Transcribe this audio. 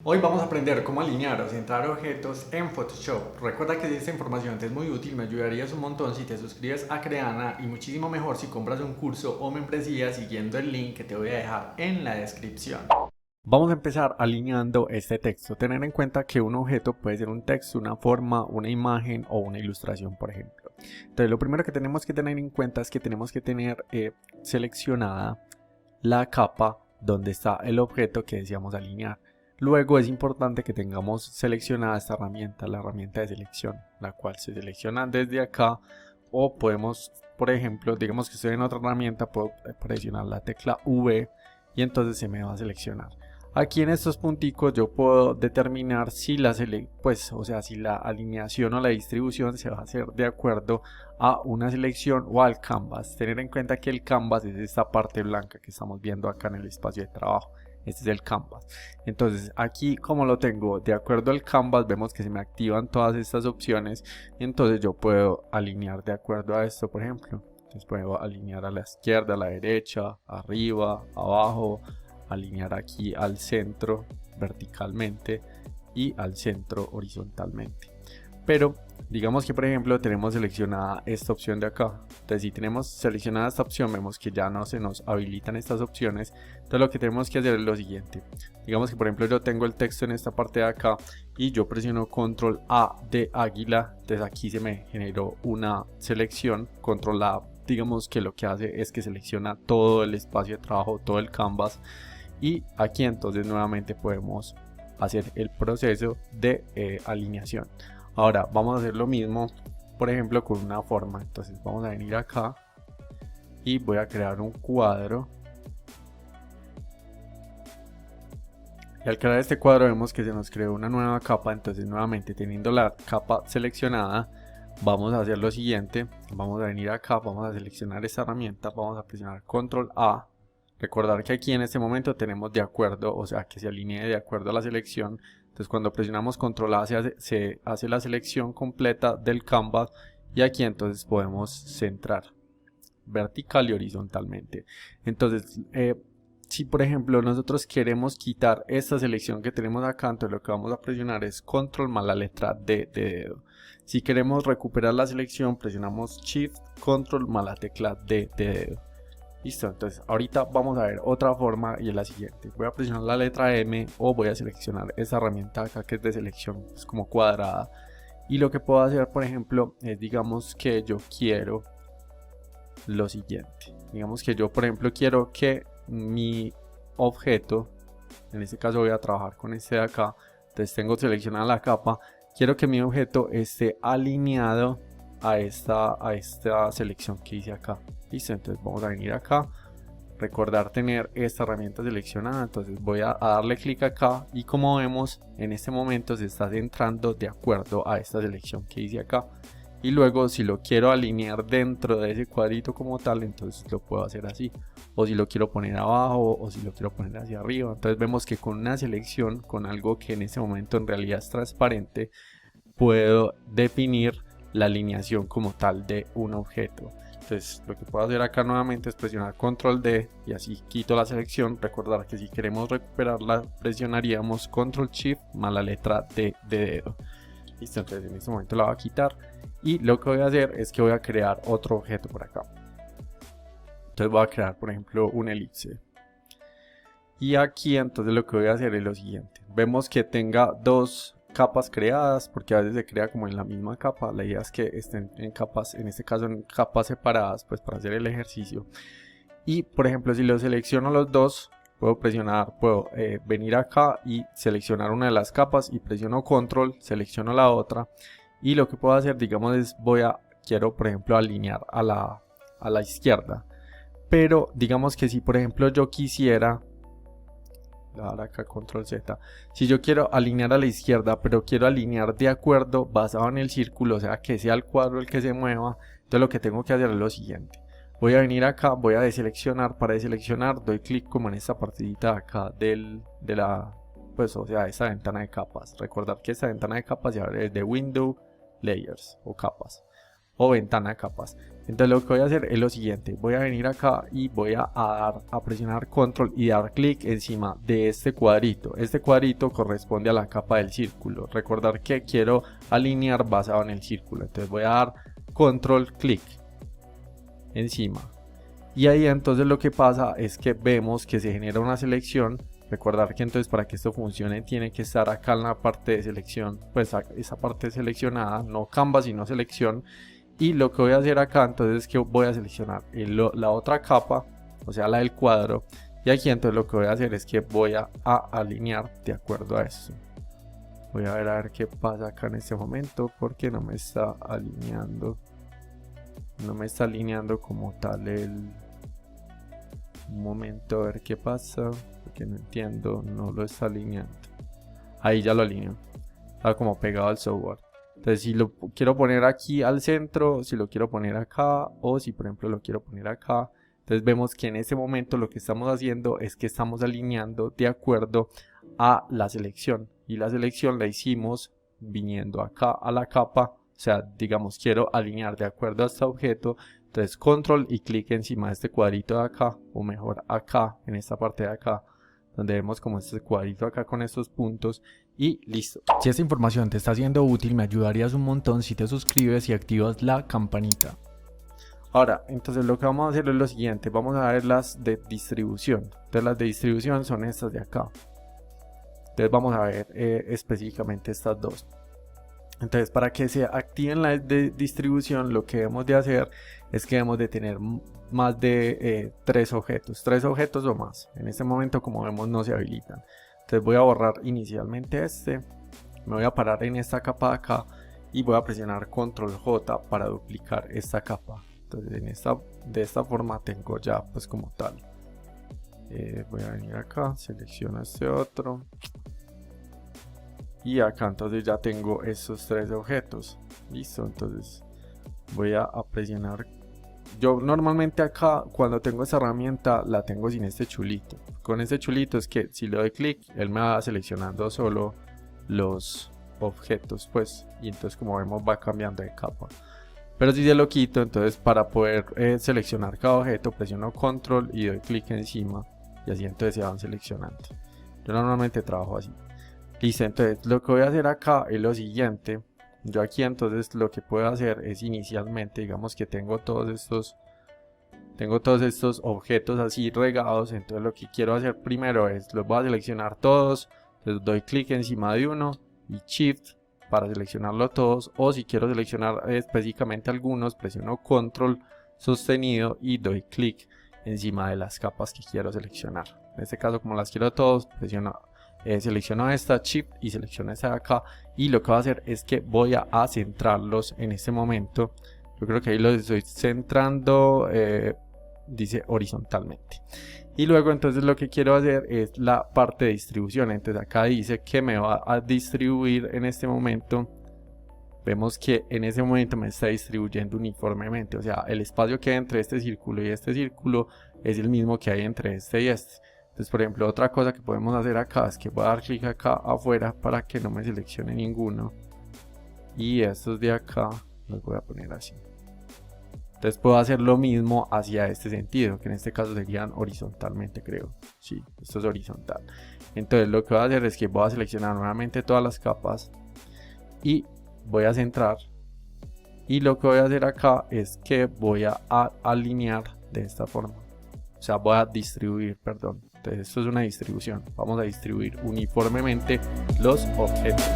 Hoy vamos a aprender cómo alinear o centrar objetos en Photoshop. Recuerda que si esta información te es muy útil, me ayudarías un montón si te suscribes a Creana y muchísimo mejor si compras un curso o membresía siguiendo el link que te voy a dejar en la descripción. Vamos a empezar alineando este texto. Tener en cuenta que un objeto puede ser un texto, una forma, una imagen o una ilustración, por ejemplo. Entonces, lo primero que tenemos que tener en cuenta es que tenemos que tener seleccionada la capa donde está el objeto que deseamos alinear. Luego es importante que tengamos seleccionada esta herramienta, la herramienta de selección, la cual se selecciona desde acá o podemos, por ejemplo, digamos que estoy en otra herramienta, puedo presionar la tecla V y entonces se me va a seleccionar. Aquí en estos punticos yo puedo determinar si si la alineación o la distribución se va a hacer de acuerdo a una selección o al canvas. Tener en cuenta que el canvas es esta parte blanca que estamos viendo acá en el espacio de trabajo. Este es el canvas. Entonces aquí, como lo tengo de acuerdo al canvas, vemos que se me activan todas estas opciones y entonces yo puedo alinear de acuerdo a esto, por ejemplo. Entonces puedo alinear a la izquierda, a la derecha, arriba, abajo, alinear aquí al centro verticalmente y al centro horizontalmente. Pero digamos que, por ejemplo, tenemos seleccionada esta opción de acá. Entonces, si tenemos seleccionada esta opción, vemos que ya no se nos habilitan estas opciones. Entonces, lo que tenemos que hacer es lo siguiente. Digamos que, por ejemplo, yo tengo el texto en esta parte de acá y yo presiono control A de águila. Entonces, aquí se me generó una selección. Control A, digamos que lo que hace es que selecciona todo el espacio de trabajo, todo el canvas. Y aquí entonces nuevamente podemos hacer el proceso de alineación. Ahora vamos a hacer lo mismo, por ejemplo, con una forma. Entonces vamos a venir acá y voy a crear un cuadro. Y al crear este cuadro vemos que se nos creó una nueva capa. Entonces nuevamente, teniendo la capa seleccionada, vamos a hacer lo siguiente. Vamos a venir acá, vamos a seleccionar esta herramienta, vamos a presionar control A. Recordar que aquí en este momento tenemos de acuerdo, o sea que se alinee de acuerdo a la selección. Entonces cuando presionamos control A se hace la selección completa del canvas y aquí entonces podemos centrar vertical y horizontalmente. Entonces si por ejemplo nosotros queremos quitar esta selección que tenemos acá, entonces lo que vamos a presionar es control más la letra D de dedo. Si queremos recuperar la selección, presionamos shift control más la tecla D de dedo. Listo, entonces ahorita vamos a ver otra forma y es la siguiente. Voy a presionar la letra M o voy a seleccionar esa herramienta acá que es de selección, es como cuadrada. Y lo que puedo hacer, por ejemplo, es digamos que yo quiero lo siguiente. Digamos que yo, por ejemplo, quiero que mi objeto, en este caso voy a trabajar con este de acá, entonces tengo seleccionada la capa, quiero que mi objeto esté alineado a esta selección que hice acá. Listo, entonces vamos a venir acá, recordar tener esta herramienta seleccionada, entonces voy a darle clic acá y como vemos en este momento se está centrando de acuerdo a esta selección que hice acá. Y luego si lo quiero alinear dentro de ese cuadrito como tal, entonces lo puedo hacer así, o si lo quiero poner abajo o si lo quiero poner hacia arriba. Entonces vemos que con una selección, con algo que en este momento en realidad es transparente, puedo definir la alineación como tal de un objeto. Entonces lo que puedo hacer acá nuevamente es presionar control D y así quito la selección. Recordar que si queremos recuperarla presionaríamos control shift más la letra D de dedo. Listo, entonces en este momento la voy a quitar y lo que voy a hacer es que voy a crear otro objeto por acá. Entonces voy a crear, por ejemplo, un elipse. Y aquí entonces lo que voy a hacer es lo siguiente. Vemos que tenga dos capas creadas porque a veces se crea como en la misma capa. La idea es que estén en capas, en este caso en capas separadas, pues para hacer el ejercicio. Y por ejemplo, si lo selecciono los dos, puedo venir acá y seleccionar una de las capas y presiono control, selecciono la otra y lo que puedo hacer, digamos, es quiero por ejemplo alinear a la izquierda, pero digamos que si por ejemplo yo quisiera dar acá control Z, si yo quiero alinear a la izquierda pero quiero alinear de acuerdo basado en el círculo, o sea que sea el cuadro el que se mueva, entonces lo que tengo que hacer es lo siguiente. Voy a venir acá, voy a deseleccionar, para deseleccionar doy clic como en esta partidita de acá esta ventana de capas. Recordar que esta ventana de capas se abre desde Window, Layers o capas. o ventana de capas. Entonces lo que voy a hacer es lo siguiente, voy a venir acá y voy a presionar control y dar clic encima de este cuadrito. Este cuadrito corresponde a la capa del círculo. Recordar que quiero alinear basado en el círculo, entonces voy a dar control clic encima. Y ahí entonces lo que pasa es que vemos que se genera una selección. Recordar que entonces para que esto funcione tiene que estar acá en la parte de selección, pues esa parte seleccionada, no Canvas sino selección. Y lo que voy a hacer acá entonces es que voy a seleccionar la otra capa, o sea la del cuadro. Y aquí entonces lo que voy a hacer es que voy a alinear de acuerdo a eso. Voy a ver qué pasa acá en este momento porque no me está alineando. No me está alineando como tal un momento, a ver qué pasa, porque no entiendo, no lo está alineando. Ahí ya lo alineó, está como pegado al software. Entonces si lo quiero poner aquí al centro, si lo quiero poner acá, o si por ejemplo lo quiero poner acá, entonces vemos que en este momento lo que estamos haciendo es que estamos alineando de acuerdo a la selección, y la selección la hicimos viniendo acá a la capa. O sea, digamos, quiero alinear de acuerdo a este objeto, entonces control y clic encima de este cuadrito de acá, o mejor acá, en esta parte de acá, donde vemos como este cuadrito acá con estos puntos, y listo. Si esta información te está siendo útil, me ayudarías un montón si te suscribes y activas la campanita. Ahora, entonces lo que vamos a hacer es lo siguiente, vamos a ver las de distribución. Entonces las de distribución son estas de acá. Entonces vamos a ver específicamente estas dos. Entonces para que se activen las de distribución, lo que debemos de hacer es que debemos de tener más de 3 objetos o más. En este momento, como vemos, no se habilitan. Entonces voy a borrar inicialmente me voy a parar en esta capa de acá y voy a presionar control J para duplicar esta capa. Entonces de esta forma tengo ya pues como tal. Voy a venir acá, selecciono este otro. Y acá entonces ya tengo estos 3 objetos. Listo, entonces voy a presionar. Yo normalmente acá cuando tengo esta herramienta la tengo sin este chulito. Con este chulito es que si le doy clic él me va seleccionando solo los objetos pues. Y entonces como vemos va cambiando de capa. Pero si se lo quito, entonces para poder seleccionar cada objeto presiono control y doy clic encima. Y así entonces se van seleccionando. Yo normalmente trabajo así. Listo, entonces lo que voy a hacer acá es lo siguiente. Yo aquí entonces lo que puedo hacer es inicialmente, digamos que tengo todos estos objetos así regados. Entonces lo que quiero hacer primero es los voy a seleccionar todos. Entonces doy clic encima de uno y shift para seleccionarlo todos, o si quiero seleccionar específicamente algunos presiono control sostenido y doy clic encima de las capas que quiero seleccionar. En este caso, como las quiero todos, selecciono esta shift y selecciono esta de acá, y lo que voy a hacer es que voy a centrarlos en este momento. Yo creo que ahí los estoy centrando, dice horizontalmente. Y luego entonces lo que quiero hacer es la parte de distribución. Entonces acá dice que me va a distribuir en este momento. Vemos que en ese momento me está distribuyendo uniformemente. O sea, el espacio que hay entre este círculo y este círculo es el mismo que hay entre este y este. Entonces, por ejemplo, otra cosa que podemos hacer acá es que voy a dar clic acá afuera para que no me seleccione ninguno. Y estos de acá los voy a poner así. Entonces puedo hacer lo mismo hacia este sentido, que en este caso serían horizontalmente, creo. Sí, esto es horizontal. Entonces lo que voy a hacer es que voy a seleccionar nuevamente todas las capas y voy a centrar. Y lo que voy a hacer acá es que voy a alinear de esta forma. O sea, voy a distribuir, perdón. Entonces esto es una distribución. Vamos a distribuir uniformemente los objetos.